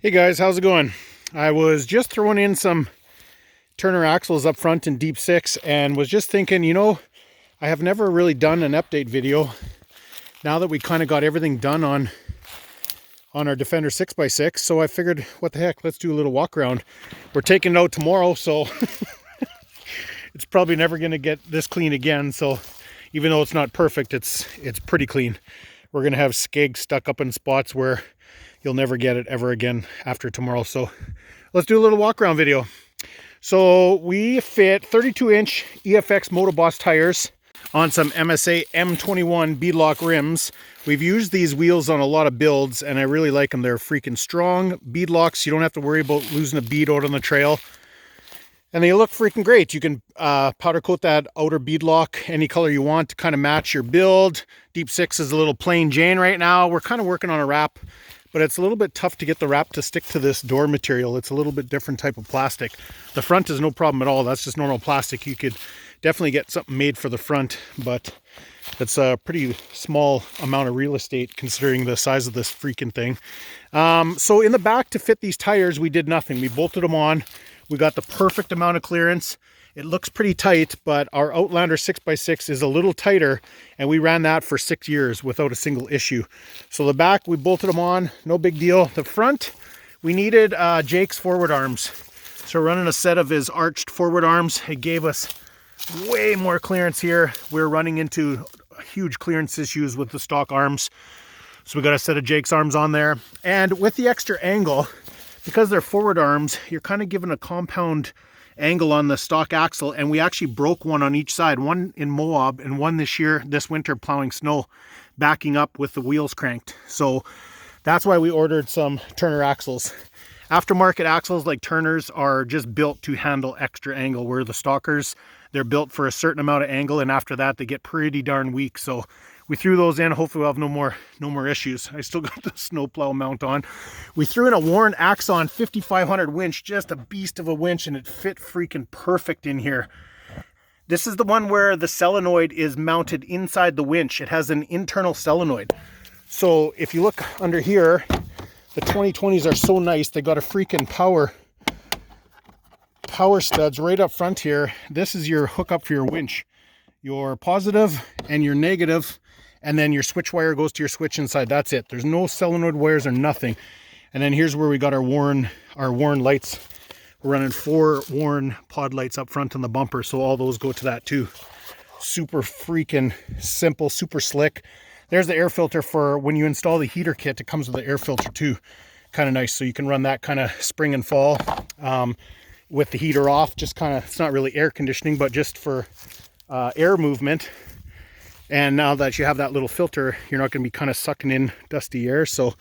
Hey guys, how's it going? I was just throwing in some Turner axles up front in Deep6ixx and was just thinking, I have never really done an update video now that we kind of got everything done on our Defender 6x6. So I figured, what the heck, let's do a little walk around. We're taking it out tomorrow, so it's probably never going to get this clean again. So even though it's not perfect, it's pretty clean. We're going to have skeg stuck up in spots where you'll never get it ever again after tomorrow. So let's do a little walk around video. So we fit 32-inch EFX Motoboss tires on some MSA M21 beadlock rims. We've used these wheels on a lot of builds and I really like them. They're freaking strong beadlocks. You don't have to worry about losing a bead out on the trail. And they look freaking great. You can powder coat that outer beadlock any color you want to kind of match your build. Deep6ixx is a little plain Jane right now. We're kind of working on a wrap, but it's a little bit tough to get the wrap to stick to this door material. It's a little bit different type of plastic. The front is no problem at all. That's just normal plastic. You could definitely get something made for the front, but it's a pretty small amount of real estate considering the size of this freaking thing. So in the back to fit these tires, we did nothing. We bolted them on. We got the perfect amount of clearance. It looks pretty tight, but our Outlander 6x6 is a little tighter, and we ran that for 6 years without a single issue. So the back, we bolted them on, no big deal. The front, we needed Jake's forward arms. So we're running a set of his arched forward arms. It gave us way more clearance here. We're running into huge clearance issues with the stock arms. So we got a set of Jake's arms on there. And with the extra angle, because they're forward arms, you're kind of given a compound angle on the stock axle, and we actually broke one on each side, one in Moab and one this winter plowing snow, backing up with the wheels cranked. So that's why we ordered some Turner axles. Aftermarket axles like Turners are just built to handle extra angle, where the stockers, they're built for a certain amount of angle, and after that they get pretty darn weak. So we threw those in. Hopefully we'll have no more issues. I still got the snowplow mount on. We threw in a Warren Axon 5500 winch, just a beast of a winch, and it fit freaking perfect in here. This is the one where the solenoid is mounted inside the winch. It has an internal solenoid. So if you look under here, the 2020s are so nice. They got a freaking power studs right up front here. This is your hookup for your winch. Your positive and your negative, and then your switch wire goes to your switch inside. That's it. There's no solenoid wires or nothing. And then here's where we got our Warren lights. We're running 4 Warren pod lights up front on the bumper, so all those go to that too. Super freaking simple, super slick. There's the air filter for when you install the heater kit. It comes with the air filter too. Kind of nice, so you can run that kind of spring and fall with the heater off. Just kind of, it's not really air conditioning, but just for air movement. And now that you have that little filter, you're not going to be kind of sucking in dusty air. So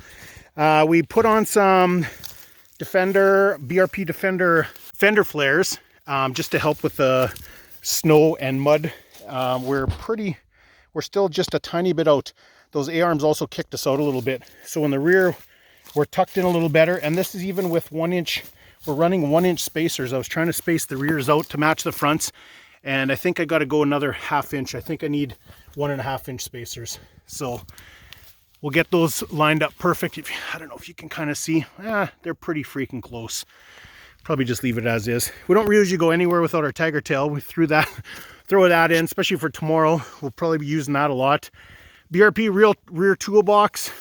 we put on some Brp Defender fender flares just to help with the snow and mud. We're still just a tiny bit out. Those A-arms also kicked us out a little bit. So in the rear, we're tucked in a little better. And this is even with 1-inch, we're running 1-inch spacers. I was trying to space the rears out to match the fronts, and I think I got to go another 1/2 inch. I think I need 1.5 inch spacers. So we'll get those lined up perfect. I don't know if you can kind of see. They're pretty freaking close. Probably just leave it as is. We don't usually go anywhere without our tiger tail. We throw that in, especially for tomorrow. We'll probably be using that a lot. BRP rear toolbox.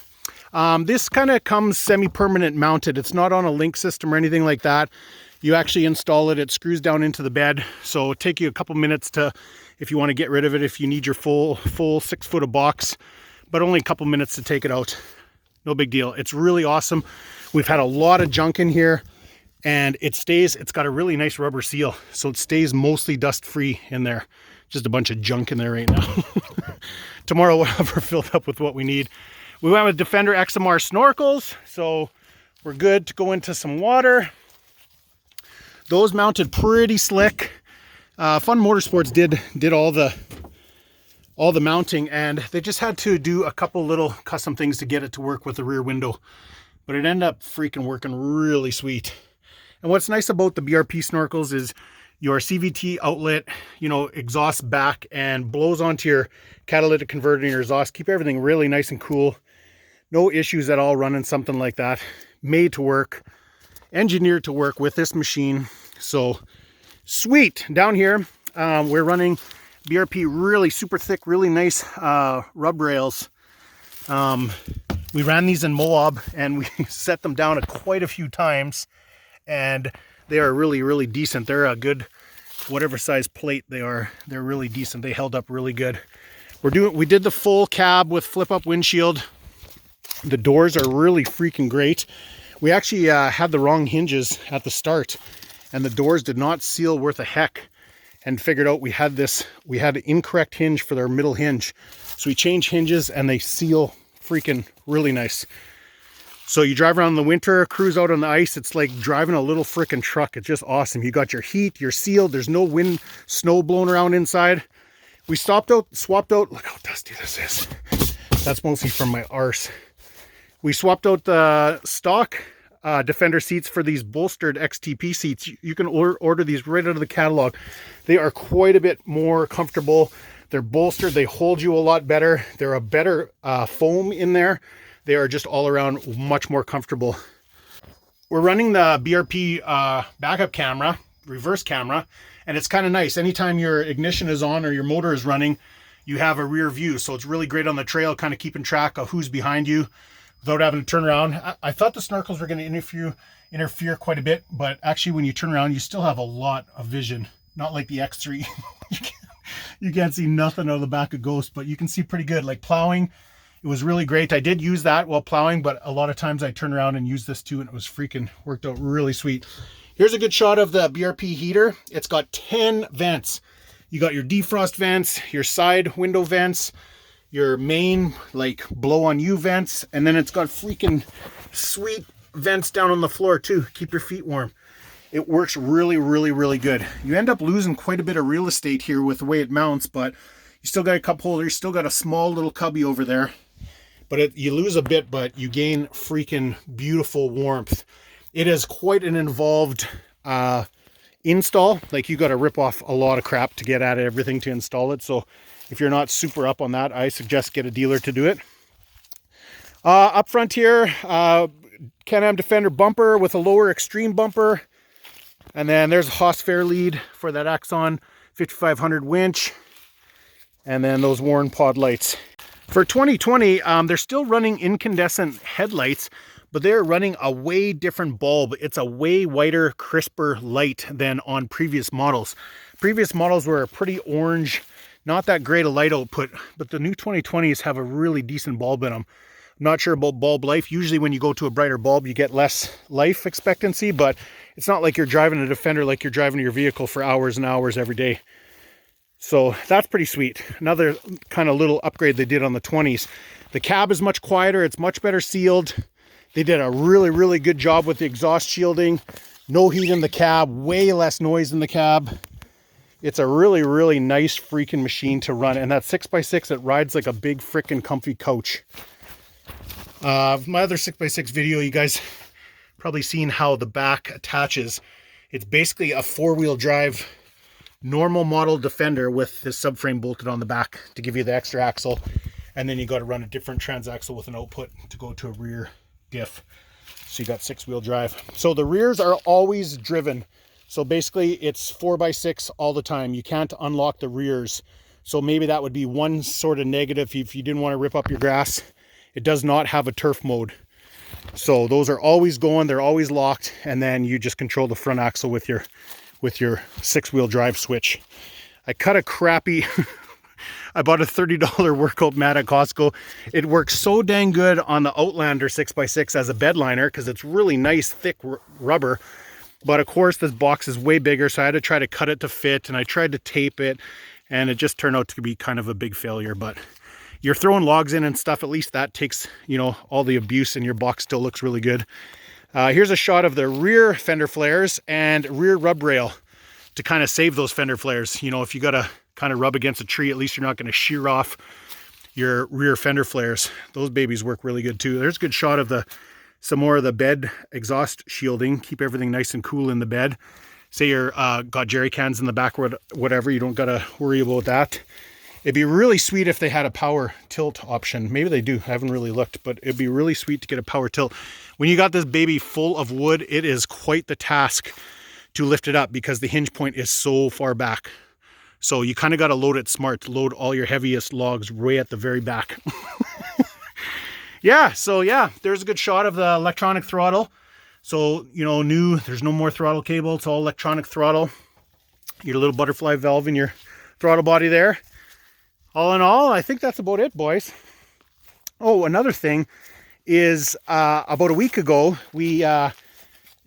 This kind of comes semi-permanent mounted. It's not on a link system or anything like that. You actually install it, it screws down into the bed. So it'll take you a couple minutes to, if you want to get rid of it, if you need your full 6 foot of box, but only a couple minutes to take it out. No big deal. It's really awesome. We've had a lot of junk in here, and it's got a really nice rubber seal. So it stays mostly dust free in there. Just a bunch of junk in there right now. Tomorrow we'll have her filled up with what we need. We went with Defender XMR snorkels, so we're good to go into some water. Those mounted pretty slick. Fun Motorsports did all the mounting, and they just had to do a couple little custom things to get it to work with the rear window, but it ended up freaking working really sweet. And what's nice about the BRP snorkels is your CVT outlet, exhausts back and blows onto your catalytic converter and your exhaust. Keep everything really nice and cool. No issues at all running something like that. made to work, engineered to work with this machine. So sweet. Down here, we're running BRP really super thick, really nice rub rails. We ran these in Moab and we set them down quite a few times, and they are really, really decent. They're a good, whatever size plate they are, they're really decent. They held up really good. We did the full cab with flip up windshield. The doors are really freaking great. We actually had the wrong hinges at the start, and the doors did not seal worth a heck, and figured out we had an incorrect hinge for their middle hinge. So we changed hinges and they seal freaking really nice. So you drive around in the winter, cruise out on the ice, it's like driving a little freaking truck. It's just awesome. You got your heat, you're sealed, there's no wind, snow blowing around inside. We swapped out, look how dusty this is. That's mostly from my arse. We swapped out the stock Defender seats for these bolstered XTP seats. You can order these right out of the catalog. They are quite a bit more comfortable. They're bolstered, they hold you a lot better. They're a better foam in there. They are just all around much more comfortable. We're running the BRP backup camera, reverse camera, and it's kind of nice. Anytime your ignition is on or your motor is running, you have a rear view. So it's really great on the trail, kind of keeping track of who's behind you without having to turn around. I thought the snorkels were going to interfere quite a bit, but actually when you turn around, you still have a lot of vision. Not like the X3. You can't see nothing out of the back of Ghost, but you can see pretty good. Like plowing, it was really great. I did use that while plowing, but a lot of times I turn around and use this too, and it was freaking worked out really sweet. Here's a good shot of the BRP heater. It's got 10 vents. You got your defrost vents, your side window vents, your main like blow on you vents, and then it's got freaking sweet vents down on the floor too. Keep your feet warm. It works really, really, really good. You end up losing quite a bit of real estate here with the way it mounts, but you still got a cup holder, you still got a small little cubby over there. But you lose a bit, but you gain freaking beautiful warmth. It is quite an involved install. Like you got to rip off a lot of crap to get at everything to install it. So if you're not super up on that, I suggest get a dealer to do it. Up front here, Can-Am Defender bumper with a lower extreme bumper. And then there's a Haas fair lead for that Axon 5500 winch. And then those Warren pod lights. For 2020, they're still running incandescent headlights, but they're running a way different bulb. It's a way whiter, crisper light than on previous models. Previous models were a pretty orange, not that great a light output, but the new 2020s have a really decent bulb in them. I'm not sure about bulb life. Usually when you go to a brighter bulb, you get less life expectancy, but it's not like you're driving a Defender like you're driving your vehicle for hours and hours every day. So that's pretty sweet. Another kind of little upgrade they did on the 20s. The cab is much quieter. It's much better sealed. They did a really, really good job with the exhaust shielding. No heat in the cab, way less noise in the cab. It's a really, really nice freaking machine to run. And that 6x6, it rides like a big freaking comfy couch. My other 6x6 video, you guys probably seen how the back attaches. It's basically a four-wheel drive normal model Defender with this subframe bolted on the back to give you the extra axle, and then you got to run a different transaxle with an output to go to a rear diff. So you got 6-wheel drive. So the rears are always driven. So basically it's 4x6 all the time. You can't unlock the rears. So maybe that would be one sort of negative if you didn't want to rip up your grass. It does not have a turf mode. So those are always going, they're always locked, and then you just control the front axle with your 6-wheel drive switch. I cut a crappy, I bought a $30 workout mat at Costco. It works so dang good on the Outlander 6x6 as a bed liner because it's really nice, thick rubber. But of course, this box is way bigger, so I had to try to cut it to fit, and I tried to tape it, and it just turned out to be kind of a big failure. But you're throwing logs in and stuff, at least that takes, you know, all the abuse, and your box still looks really good. Here's a shot of the rear fender flares and rear rub rail to kind of save those fender flares. You know, if you got to kind of rub against a tree, at least you're not going to shear off your rear fender flares. Those babies work really good too. There's a good shot of some more of the bed exhaust shielding. Keep everything nice and cool in the bed. Say you're got jerry cans in the back or whatever, you don't got to worry about that. It'd be really sweet if they had a power tilt option. Maybe they do. I haven't really looked, but it'd be really sweet to get a power tilt. When you got this baby full of wood, it is quite the task to lift it up because the hinge point is so far back. So you kind of got to load it smart to load all your heaviest logs way at the very back. Yeah, so yeah, there's a good shot of the electronic throttle. So, you know, there's no more throttle cable. It's all electronic throttle. You get a little butterfly valve in your throttle body there. All in all, I think that's about it, boys. Oh, another thing is about a week ago, we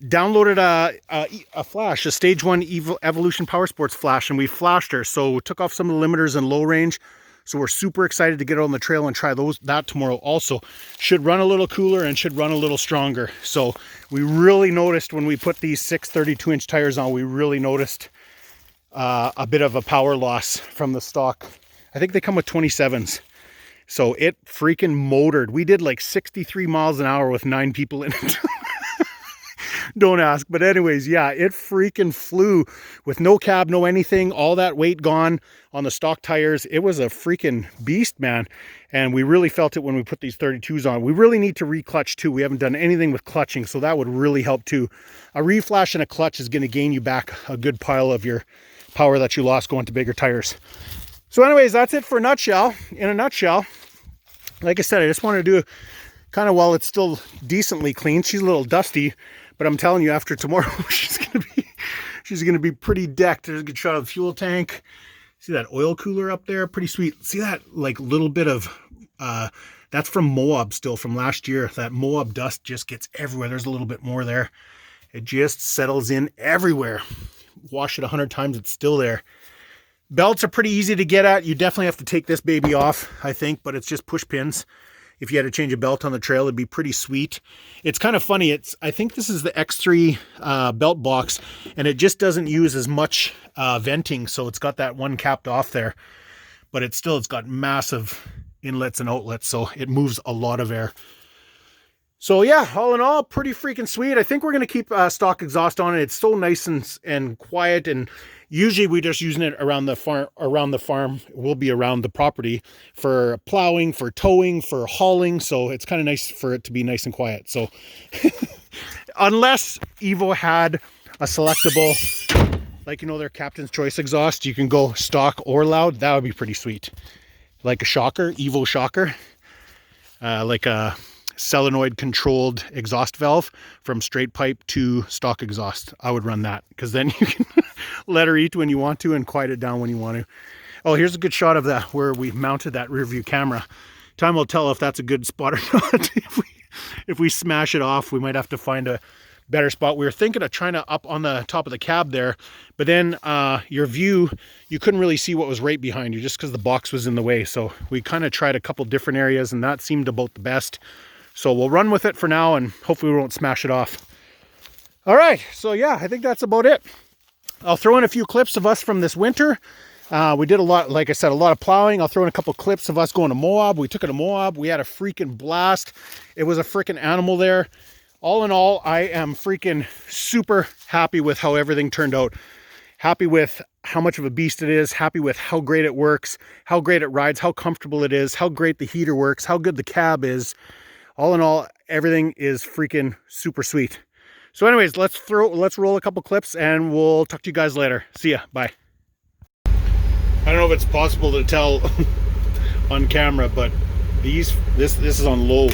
downloaded a flash, a Stage 1 Evolution Power Sports flash, and we flashed her. So we took off some of the limiters and low range. So we're super excited to get on the trail and try that tomorrow also. Should run a little cooler and should run a little stronger. So we really noticed when we put these 632-inch tires on, we really noticed a bit of a power loss from the stock. I think they come with 27s. So it freaking motored. We did like 63 miles an hour with 9 people in it. Don't ask. But anyways, yeah, it freaking flew with no cab, no anything, all that weight gone on the stock tires. It was a freaking beast, man. And we really felt it when we put these 32s on. We really need to re-clutch too. We haven't done anything with clutching, so that would really help too. A re-flash and a clutch is going to gain you back a good pile of your power that you lost going to bigger tires. So anyways, that's it for in a nutshell. Like I said, I just wanted to do kind of while it's still decently clean. She's a little dusty, but I'm telling you, after tomorrow, she's gonna be pretty decked. There's a good shot of the fuel tank. See that oil cooler up there? Pretty sweet. See that like little bit of that's from Moab still from last year. That Moab dust just gets everywhere. There's a little bit more there. It just settles in everywhere. Wash it 100 times, it's still there. Belts are pretty easy to get at. You definitely have to take this baby off, I think, but it's just push pins. If you had to change a belt on the trail, it'd be pretty sweet. It's kind of funny. I think this is the X3 belt box, and it just doesn't use as much venting, so it's got that one capped off there. But it's got massive inlets and outlets, so it moves a lot of air. So yeah, all in all, pretty freaking sweet. I think we're going to keep stock exhaust on it. It's so nice and quiet, and usually we just using it around the farm. We'll be around the property for plowing, for towing, for hauling. So it's kind of nice for it to be nice and quiet. So unless Evo had a selectable, like, you know, their Captain's Choice exhaust, you can go stock or loud. That would be pretty sweet. Like a shocker, Evo shocker, like a solenoid controlled exhaust valve from straight pipe to stock exhaust. I would run that because then you can let her eat when you want to and quiet it down when you want to. Oh, here's a good shot of that where we mounted that rear view camera. Time will tell if that's a good spot or not. If we smash it off, we might have to find a better spot. We were thinking of trying to up on the top of the cab there, but then your view, you couldn't really see what was right behind you just because the box was in the way. So we kind of tried a couple different areas and that seemed about the best. So we'll run with it for now and hopefully we won't smash it off. All right, so yeah, I think that's about it. I'll throw in a few clips of us from this winter. We did a lot, like I said, a lot of plowing. I'll throw in a couple clips of us going to Moab. We took it to Moab. We had a freaking blast. It was a freaking animal there. All in all, I am freaking super happy with how everything turned out. Happy with how much of a beast it is. Happy with how great it works, how great it rides, how comfortable it is, how great the heater works, how good the cab is. All in all, everything is freaking super sweet. So anyways, let's roll a couple clips and we'll talk to you guys later. See ya. Bye. I don't know if it's possible to tell on camera, but this is on low.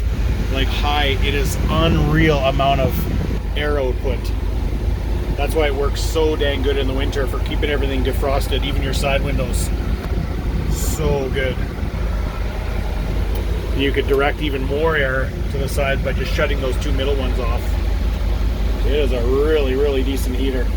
Like high, it is unreal amount of air output. That's why it works so dang good in the winter for keeping everything defrosted, even your side windows. So good. You could direct even more air to the side by just shutting those two middle ones off. It is a really, really decent heater.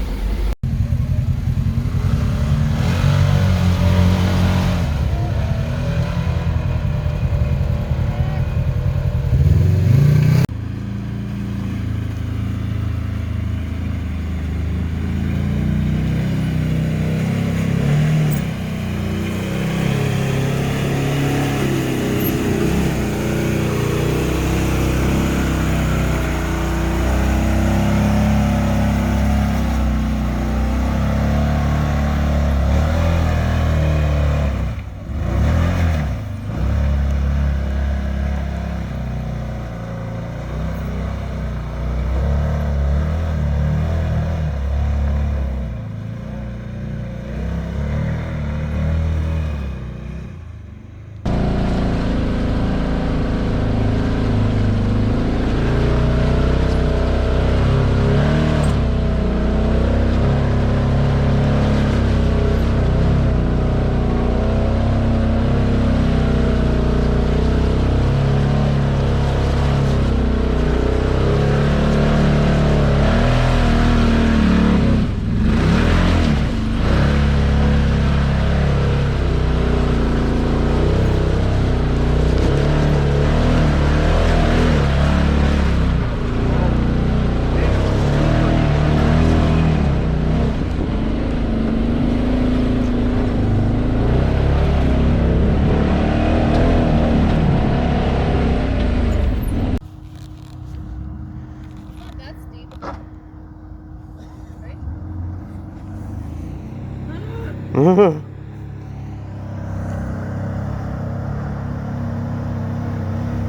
And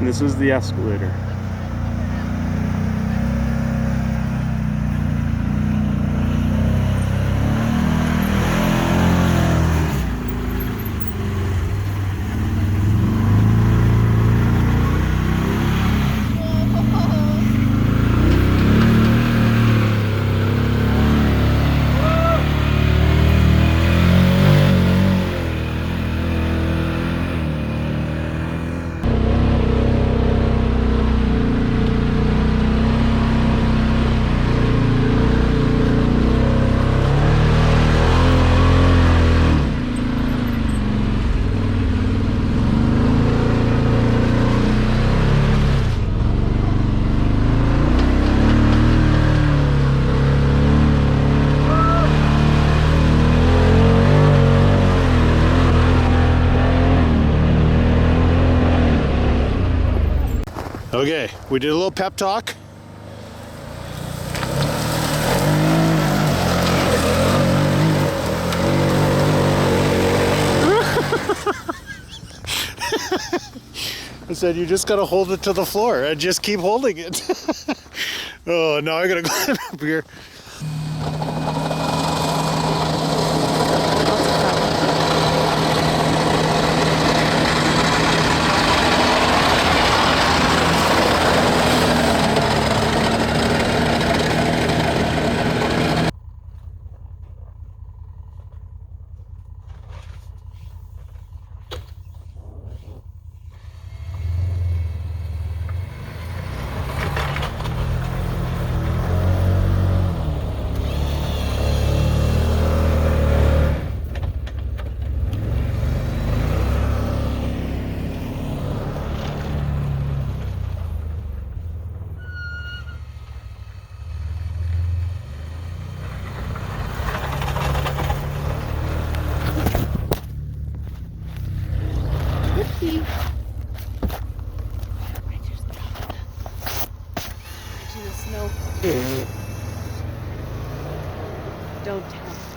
this is the escalator. Okay, we did a little pep talk. I said, you just gotta hold it to the floor and just keep holding it. Oh, now I gotta go up here. Don't tell.